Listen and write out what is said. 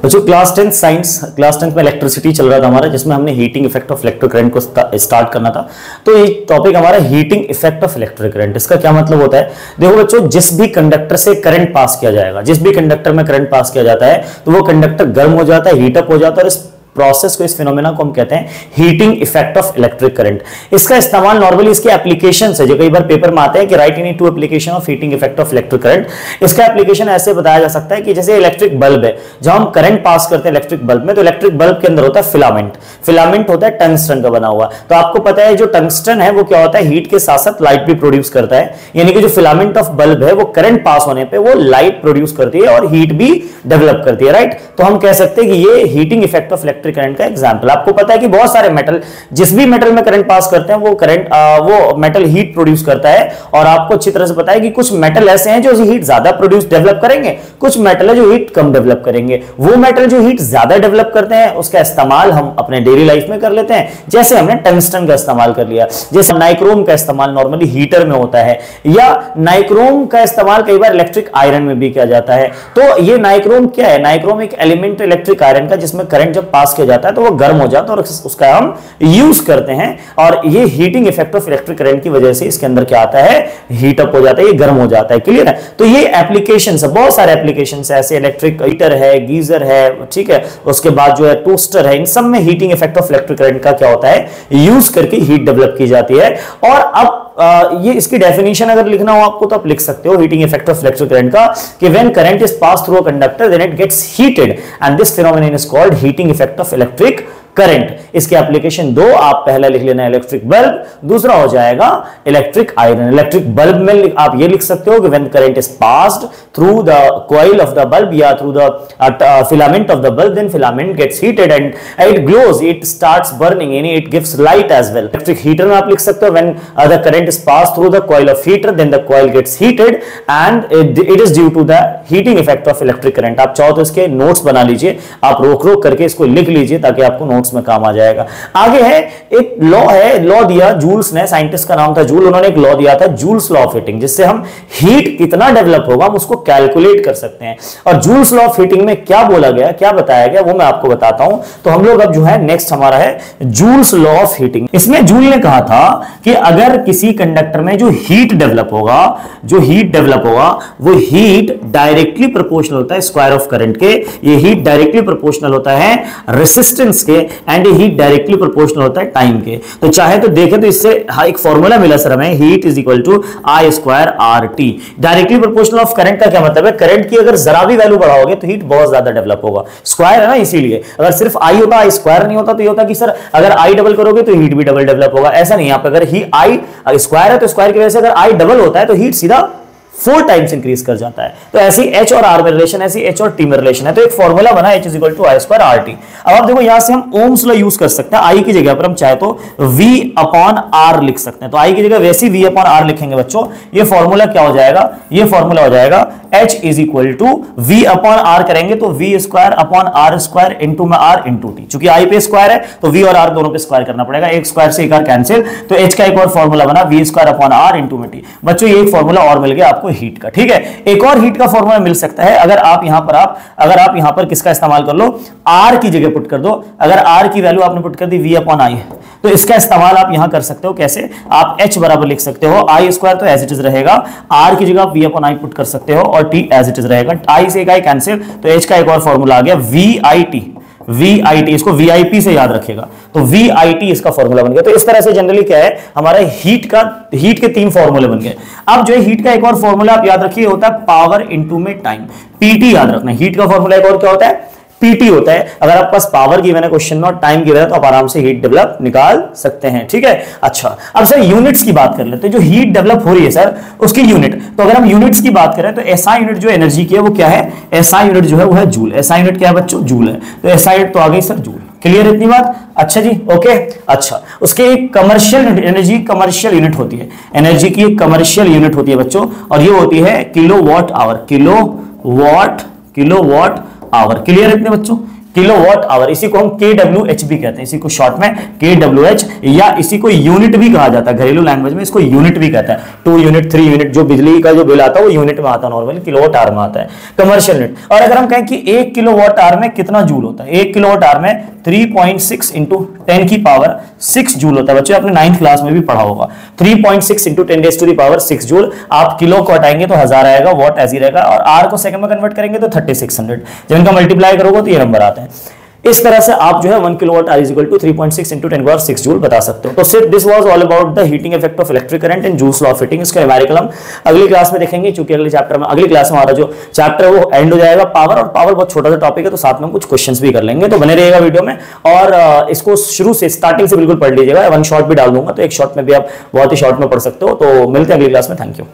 बच्चों क्लास 10 में इलेक्ट्रिसिटी चल रहा था हमारा, जिसमें हमने heating effect of electric current को स्टार्ट करना था। तो ये टॉपिक हमारा heating effect of electric current. इसका क्या मतलब होता है? देखो बच्चों, जिस भी कंडक्टर से करंट पास किया जाएगा, जिस भी कंडक्टर में करंट पास किया जाता है, तो वो कंडक्टर गर्म हो जाता है, हीटअप हो जाता है, और इस प्रोसेस को, इस फिनोमेना को हम कहते हैं heating effect of electric current. इसका इस्तेमाल नॉर्मली इसके एप्लीकेशन है, जो कई बार पेपर में आते हैं कि right any two application of heating effect of electric current. इसका एप्लीकेशन ऐसे बताया जा सकता है कि जैसे इलेक्ट्रिक बल्ब है, जब हम करंट पास करते हैं इलेक्ट्रिक बल्ब में, तो इलेक्ट्रिक बल्ब के अंदर होता है फिलामेंट होता है टंगस्टन का बना हुआ। तो आपको पता है जो टंगस्टन है वो क्या होता है, हीट के साथ साथ लाइट भी प्रोड्यूस करता है। यानी कि जो फिलामेंट ऑफ बल्ब है वो करंट पास होने पे वो लाइट प्रोड्यूस करती है और हीट भी डेवलप करती है, राइट। तो हम कह सकते हैं कि ये heating effect of electric current का एग्जांपल। आपको पता है कि बहुत सारे मेटल, जिस भी मेटल में करंट पास करते हैं वो मेटल हीट प्रोड्यूस करता है। और आपको अच्छी तरह से पता है कि कुछ मेटल ऐसे हैं जो हीट ज्यादा डेवलप करेंगे, कुछ मेटल है जो हीट कम डेवलप करेंगे। वो मेटल जो हीट ज्यादा डेवलप करते हैं उसका इस्तेमाल हम अपने डेली लाइफ में कर लेते हैं, जैसे हमने टंगस्टन का इस्तेमाल कर लिया। जैसे नाइक्रोम का इस्तेमाल नॉर्मली हीटर में होता है, या नाइक्रोम का इस्तेमाल कई बार इलेक्ट्रिक आयरन में भी किया जाता है। तो ये नाइक्रोम क्या है? नाइक्रोम एक एलिमेंट इलेक्ट्रिक आयरन का, जिसमें करंट जब पास किया जाता है तो वो गर्म हो जाता है और उसका हम यूज करते हैं। और ये heating effect of electric current की वजह से इसके अंदर क्या आता है, हीट अप हो जाता है, ये गर्म हो जाता है। क्लियर है? तो ये एप्लीकेशंस है, बहुत सारे एप्लीकेशंस है, ऐसे इलेक्ट्रिक हीटर है, गीजर है, ठीक है, उसके बाद जो है टोस्टर है, इन सब में heating effect of electric current का क्या होता है, यूज करके हीट डेवलप की जाती है। और अब ये इसकी डेफिनेशन अगर लिखना हो आपको तो आप लिख सकते हो heating effect of electric current का, कि when current is pass through a conductor then it gets heated and this phenomenon is called heating effect of electric current. इसके एप्लीकेशन दो, आप पहला लिख लेना इलेक्ट्रिक बल्ब, दूसरा हो जाएगा इलेक्ट्रिक आयरन। इलेक्ट्रिक बल्ब में आप ये लिख सकते हो कि when current is passed through the coil of the bulb या through the filament of the bulb, then filament gets heated and it glows, it starts burning, यानी it gives light as well. Electric heater में आप लिख सकते हो when the current is passed through the coil of heater then the coil gets heated and it is due to the heating effect of electric current. आप चाहो तो इसके notes बना लीजिए, आप रोक रोक करके इसको लिख लीजिए ताकि आपको नोट्स में काम आ जाएगा। आगे है एक लॉ है, लॉ दिया जूल्स ने, साइंटिस्ट का नाम था जूल, उन्होंने एक लॉ दिया था जूल्स लॉ ऑफ हीटिंग, जिससे हम हीट कितना डेवलप होगा हम उसको कैलकुलेट कर सकते हैं। और जूल्स लॉ ऑफ हीटिंग में क्या बोला गया, क्या बताया गया, वो मैं आपको बताता हूं। तो हम लोग अब जो है नेक्स्ट हमारा है जूल्स लॉ ऑफ हीटिंग। इसमें जूल ने कहा था कि अगर किसी कंडक्टर में जो हीट डेवलप होगा वो हीट डायरेक्टली प्रोपोर्शनल होता है स्क्वायर ऑफ करंट के, ये हीट डायरेक्टली प्रोपोर्शनल होता है रेसिस्टेंस के, एंड हीट डायरेक्टली प्रोपोर्शनल होता है टाइम के। तो चाहे तो देखें तो इससे एक फॉर्मूला मिला सर हमें, heat is equal to I square R T. Directly proportional of current का क्या मतलब है, करंट की अगर जरा भी वैल्यू बढ़ाओगे तो हीट बहुत ज्यादा डेवलप होगा, स्क्वायर है ना, इसीलिए। अगर सिर्फ आई होता, आई स्क्वायर नहीं होता, तो ये होता कि सर अगर आई डबल करोगे तो हीट भी डबल डेवलप होगा। ऐसा नहीं, यहाँ पे अगर ही आई स्क्वायर है तो स्क्वायर की वजह से अगर आई डबल होता है तो हीट सीधा 4 टाइम्स इंक्रीज कर जाता है। तो ऐसी एच और आर में रिलेशन, ऐसी एच और टी में रिलेशन है। तो एक फॉर्मूला बना H is equal to I square R T. अब आप देखो यहां से हम ओम्स लॉ यूज कर सकते हैं, आई की जगह पर हम चाहे तो वी अपॉन आर लिख सकते हैं। तो आई की जगह वैसे वी अपॉन आर लिखेंगे बच्चों। ये फॉर्मूला क्या हो जाएगा, ये फॉर्मूला हो जाएगा H is equal to V upon R करेंगे तो V square upon R square into में आर इंटू टी। चूंकि आई पे स्क्वायर है तो वी और आर दोनों पे स्क्वायर करना पड़ेगा, एक स्क्वायर से एक आर कैंसिल, तो एच का एक और फॉर्मूला बना V square upon R into में टी। बच्चों ये एक फॉर्मूला और मिल गया आपको हीट का, ठीक है। एक और हीट का फॉर्मूला मिल सकता है, अगर आप यहां पर किसका इस्तेमाल कर लो, आर की जगह पुट कर दो। अगर आर की वैल्यू आपने पुट कर दी वी अपॉन आई, तो इसका इस्तेमाल आप यहां कर सकते हो। कैसे? आप एच बराबर लिख सकते हो आई स्क्वायर तो एज इट इज रहेगा, आर की जगह आप वी अपॉन आई पुट कर सकते हो और टी एज इट इज रहेगा। आई से एक आई कैंसिल, तो एच का एक और फॉर्मूला आ गया वी आई टी, इसको वीआईपी से याद रखेगा, तो वीआईटी इसका फॉर्मूला बन गया। तो इस तरह से जनरली क्या है हमारा हीट के 3 फॉर्मूले बन गए। अब जो है हीट का एक और फॉर्मूला आप याद रखिए होता है पावर इनटू में टाइम, पीटी याद रखना। हीट का फॉर्मूला एक और क्या होता है, पीटी होता है। अगर आपके पास पावर गिवन है क्वेश्चन में और टाइम गिवन है तो आप आराम से हीट डेवलप निकाल सकते हैं, ठीक है। अच्छा, अब सर यूनिट्स की बात कर लेते हैं, जो हीट डेवलप हो रही है सर उसकी यूनिट। तो अगर हम यूनिट्स की बात करें तो एसआई यूनिट जो एनर्जी की है वो क्या है, एसआई यूनिट जो है वो है जूल। एसआई यूनिट क्या है बच्चों, जूल है। तो एसआई यूनिट तो आ गई सर जूल। क्लियर इतनी बात? अच्छा जी, ओके। अच्छा, उसके एक कमर्शियल एनर्जी कमर्शियल यूनिट होती है, एनर्जी की एक कमर्शियल यूनिट होती है बच्चों, और ये होती है kilowatt hour, kilowatt hour. Clear इतने बच्चों, किलोवाट आवर, इसी को हम kWh भी कहते हैं, इसी को शॉर्ट में kWh, या इसी को यूनिट भी कहा जाता है, घरेलू लैंग्वेज में इसको यूनिट भी कहते हैं। 2 यूनिट 3 यूनिट, जो बिजली का जो बिल आता है वो यूनिट में आता है, नॉर्मली किलोवाट आवर में आता है, कमर्शियल यूनिट। और अगर हम कहें कि 1 किलोवाट आवर में कितना जूल होता है, 1 किलोवाट आवर में 3.6 इंटू 10 की पावर 6 जूल होता है। बच्चों आपने 9th क्लास में भी पढ़ा होगा, 3.6 into 10 raise to the power 6 joule. आप किलो को हटाएंगे तो 1000 आएगा, वॉट ऐसे ही रहेगा, और आर को सेकंड में कन्वर्ट करेंगे तो 3600, जब इनका मल्टीप्लाई करोगे तो ये नंबर आते हैं। इस तरह से आप जो है 1 kilowatt hour is equal to 3.6 into 10 power 6 joule बता सकते हो। तो सिर्फ this was all about the heating effect of electric current and joule's law of heating. इसका न्यूमेरिकल हम अगली क्लास में देखेंगे, क्योंकि अगले चैप्टर में, अगली क्लास में हमारा जो चैप्टर है वो एंड हो जाएगा पावर, और पावर बहुत छोटा सा टॉपिक है, तो साथ में कुछ क्वेश्चंस भी कर लेंगे। तो बने रहिएगा वीडियो में, और इसको शुरू से स्टार्टिंग से बिल्कुल पढ़ लीजिएगा। 1 शॉट भी डाल दूंगा, तो 1 शॉट में भी आप बहुत ही शॉर्ट में पढ़ सकते हो। तो मिलते हैं अगली क्लास में, थैंक यू।